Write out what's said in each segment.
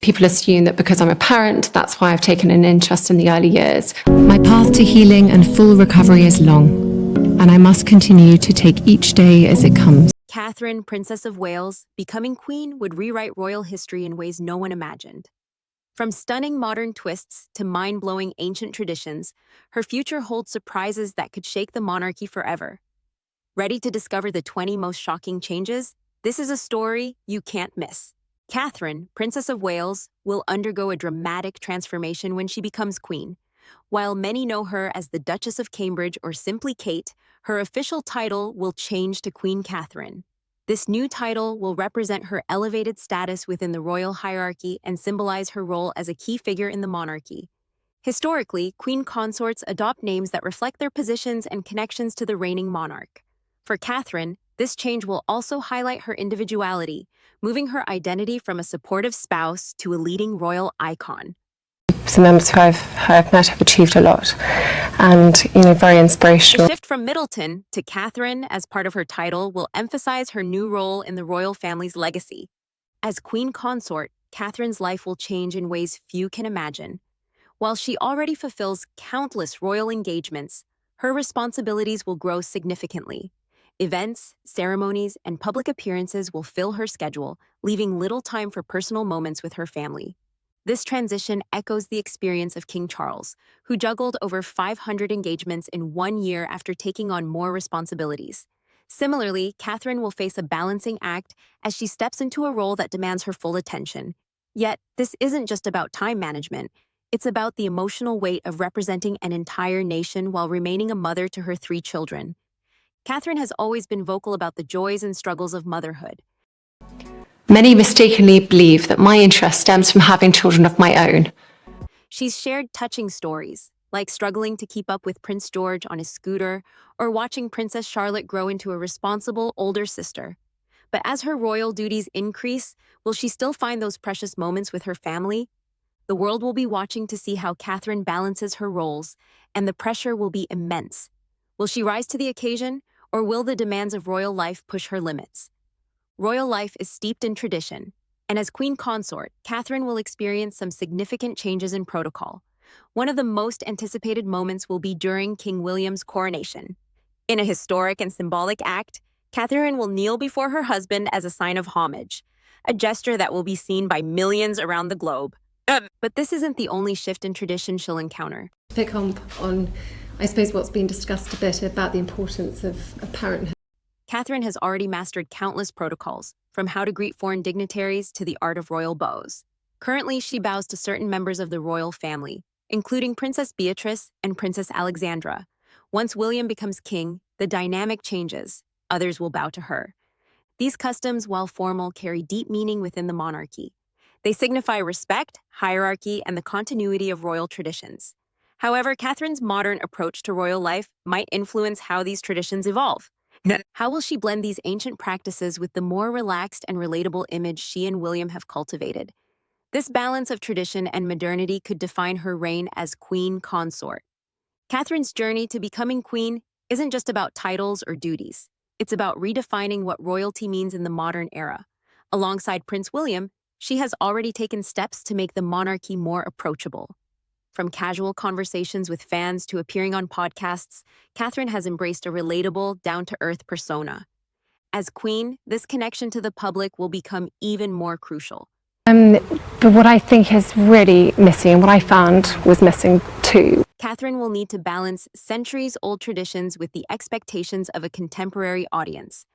people assume that because I'm a parent, that's why I've taken an interest in the early years. My path to healing and full recovery is long, and I must continue to take each day as it comes. Catherine, Princess of Wales, becoming queen would rewrite royal history in ways no one imagined. From stunning modern twists to mind-blowing ancient traditions, her future holds surprises that could shake the monarchy forever. Ready to discover the 20 most shocking changes? This is a story you can't miss. Catherine, Princess of Wales, will undergo a dramatic transformation when she becomes queen. While many know her as the Duchess of Cambridge or simply Kate, her official title will change to Queen Catherine. This new title will represent her elevated status within the royal hierarchy and symbolize her role as a key figure in the monarchy. Historically, queen consorts adopt names that reflect their positions and connections to the reigning monarch. For Catherine, this change will also highlight her individuality, moving her identity from a supportive spouse to a leading royal icon. Some members who I've met have achieved a lot and, very inspirational. The shift from Middleton to Catherine as part of her title will emphasize her new role in the royal family's legacy. As queen consort, Catherine's life will change in ways few can imagine. While she already fulfills countless royal engagements, her responsibilities will grow significantly. Events, ceremonies, and public appearances will fill her schedule, leaving little time for personal moments with her family. This transition echoes the experience of King Charles, who juggled over 500 engagements in 1 year after taking on more responsibilities. Similarly, Catherine will face a balancing act as she steps into a role that demands her full attention. Yet, this isn't just about time management. It's about the emotional weight of representing an entire nation while remaining a mother to her 3 children. Catherine has always been vocal about the joys and struggles of motherhood. Many mistakenly believe that my interest stems from having children of my own. She's shared touching stories, like struggling to keep up with Prince George on his scooter or watching Princess Charlotte grow into a responsible older sister. But as her royal duties increase, will she still find those precious moments with her family? The world will be watching to see how Catherine balances her roles, and the pressure will be immense. Will she rise to the occasion, or will the demands of royal life push her limits? Royal life is steeped in tradition, and as queen consort, Catherine will experience some significant changes in protocol. One of the most anticipated moments will be during King William's coronation. In a historic and symbolic act, Catherine will kneel before her husband as a sign of homage, a gesture that will be seen by millions around the globe. But this isn't the only shift in tradition she'll encounter. Pick up on, I suppose, what's been discussed a bit about the importance of parenthood. Catherine has already mastered countless protocols, from how to greet foreign dignitaries to the art of royal bows. Currently, she bows to certain members of the royal family, including Princess Beatrice and Princess Alexandra. Once William becomes king, the dynamic changes. Others will bow to her. These customs, while formal, carry deep meaning within the monarchy. They signify respect, hierarchy, and the continuity of royal traditions. However, Catherine's modern approach to royal life might influence how these traditions evolve. How will she blend these ancient practices with the more relaxed and relatable image she and William have cultivated? This balance of tradition and modernity could define her reign as queen consort. Catherine's journey to becoming queen isn't just about titles or duties. It's about redefining what royalty means in the modern era. Alongside Prince William, she has already taken steps to make the monarchy more approachable. From casual conversations with fans to appearing on podcasts, Catherine has embraced a relatable, down-to-earth persona. As queen, this connection to the public will become even more crucial. But what I think is really missing, and what I found was missing too. Catherine will need to balance centuries-old traditions with the expectations of a contemporary audience.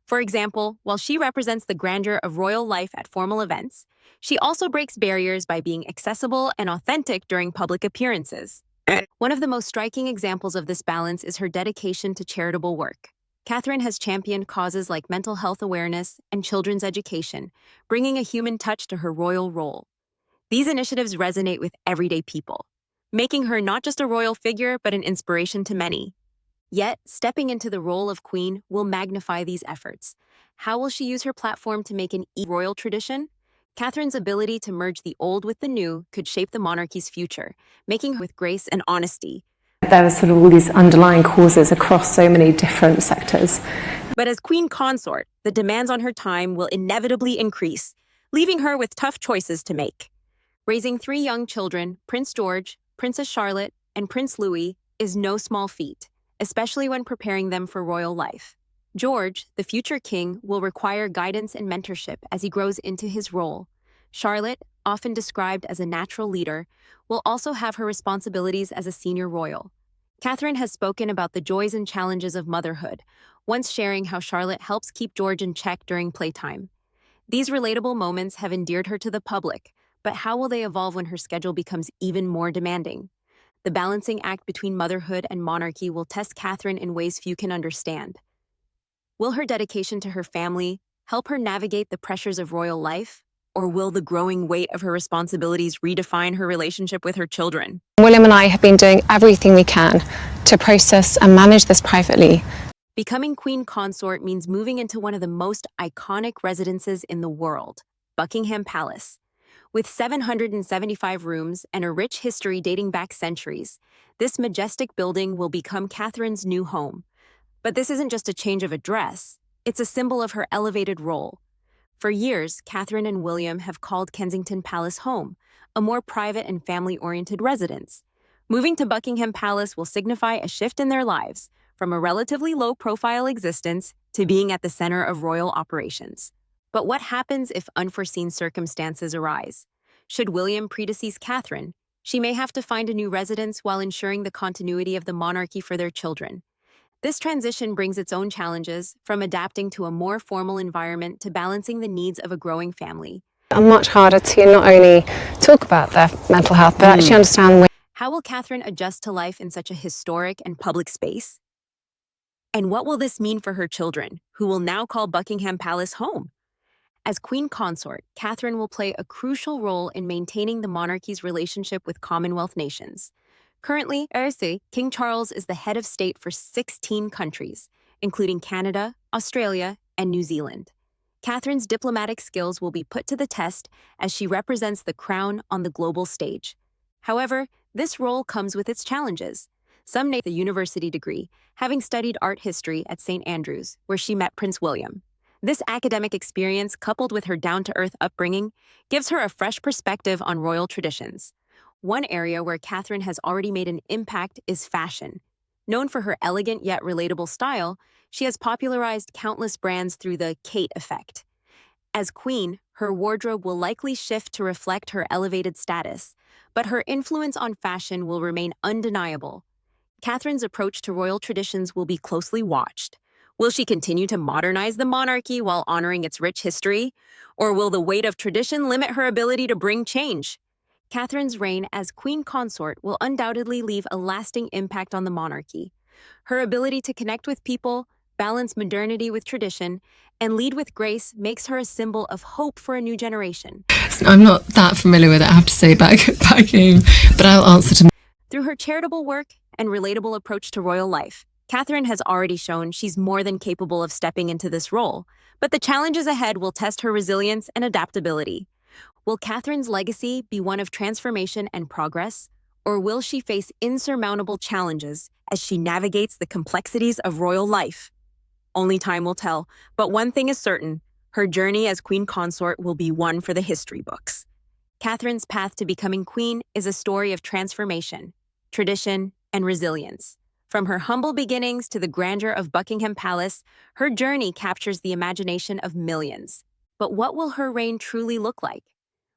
For example, while she represents the grandeur of royal life at formal events, she also breaks barriers by being accessible and authentic during public appearances. One of the most striking examples of this balance is her dedication to charitable work. Catherine has championed causes like mental health awareness and children's education, bringing a human touch to her royal role. These initiatives resonate with everyday people, making her not just a royal figure, but an inspiration to many. Yet, stepping into the role of queen will magnify these efforts. How will she use her platform to make an royal tradition? Catherine's ability to merge the old with the new could shape the monarchy's future, making her with grace and honesty. There were sort of all these underlying causes across so many different sectors. But as queen consort, the demands on her time will inevitably increase, leaving her with tough choices to make. Raising three young children, Prince George, Princess Charlotte, and Prince Louis, is no small feat, especially when preparing them for royal life. George, the future king, will require guidance and mentorship as he grows into his role. Charlotte, often described as a natural leader, will also have her responsibilities as a senior royal. Catherine has spoken about the joys and challenges of motherhood, once sharing how Charlotte helps keep George in check during playtime. These relatable moments have endeared her to the public, but how will they evolve when her schedule becomes even more demanding? The balancing act between motherhood and monarchy will test Catherine in ways few can understand. Will her dedication to her family help her navigate the pressures of royal life? Or will the growing weight of her responsibilities redefine her relationship with her children? William and I have been doing everything we can to process and manage this privately. Becoming queen consort means moving into one of the most iconic residences in the world, Buckingham Palace. With 775 rooms and a rich history dating back centuries, this majestic building will become Catherine's new home. But this isn't just a change of address, it's a symbol of her elevated role. For years, Catherine and William have called Kensington Palace home, a more private and family-oriented residence. Moving to Buckingham Palace will signify a shift in their lives, from a relatively low-profile existence to being at the center of royal operations. But what happens if unforeseen circumstances arise? Should William predecease Catherine, she may have to find a new residence while ensuring the continuity of the monarchy for their children. This transition brings its own challenges, from adapting to a more formal environment to balancing the needs of a growing family. It's much harder to not only talk about their mental health, but actually understand How will Catherine adjust to life in such a historic and public space? And what will this mean for her children, who will now call Buckingham Palace home? As queen consort, Catherine will play a crucial role in maintaining the monarchy's relationship with Commonwealth nations. Currently, King Charles is the head of state for 16 countries, including Canada, Australia, and New Zealand. Catherine's diplomatic skills will be put to the test as she represents the crown on the global stage. However, this role comes with its challenges. Some note the university degree, having studied art history at St. Andrews, where she met Prince William. This academic experience, coupled with her down-to-earth upbringing, gives her a fresh perspective on royal traditions. One area where Catherine has already made an impact is fashion. Known for her elegant yet relatable style, she has popularized countless brands through the Kate effect. As queen, her wardrobe will likely shift to reflect her elevated status, but her influence on fashion will remain undeniable. Catherine's approach to royal traditions will be closely watched. Will she continue to modernize the monarchy while honoring its rich history? Or will the weight of tradition limit her ability to bring change? Catherine's reign as queen consort will undoubtedly leave a lasting impact on the monarchy. Her ability to connect with people, balance modernity with tradition, and lead with grace makes her a symbol of hope for a new generation. I'm not that familiar with it, I have to say, back home, but I'll answer to... Through her charitable work and relatable approach to royal life, Catherine has already shown she's more than capable of stepping into this role, but the challenges ahead will test her resilience and adaptability. Will Catherine's legacy be one of transformation and progress, or will she face insurmountable challenges as she navigates the complexities of royal life? Only time will tell, but one thing is certain, her journey as queen consort will be one for the history books. Catherine's path to becoming queen is a story of transformation, tradition, and resilience. From her humble beginnings to the grandeur of Buckingham Palace, her journey captures the imagination of millions. But what will her reign truly look like?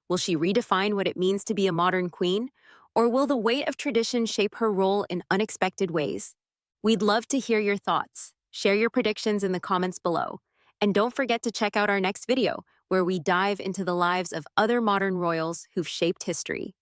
Will she redefine what it means to be a modern queen, or will the weight of tradition shape her role in unexpected ways? We'd love to hear your thoughts. Share your predictions in the comments below. And don't forget to check out our next video, where we dive into the lives of other modern royals who've shaped history.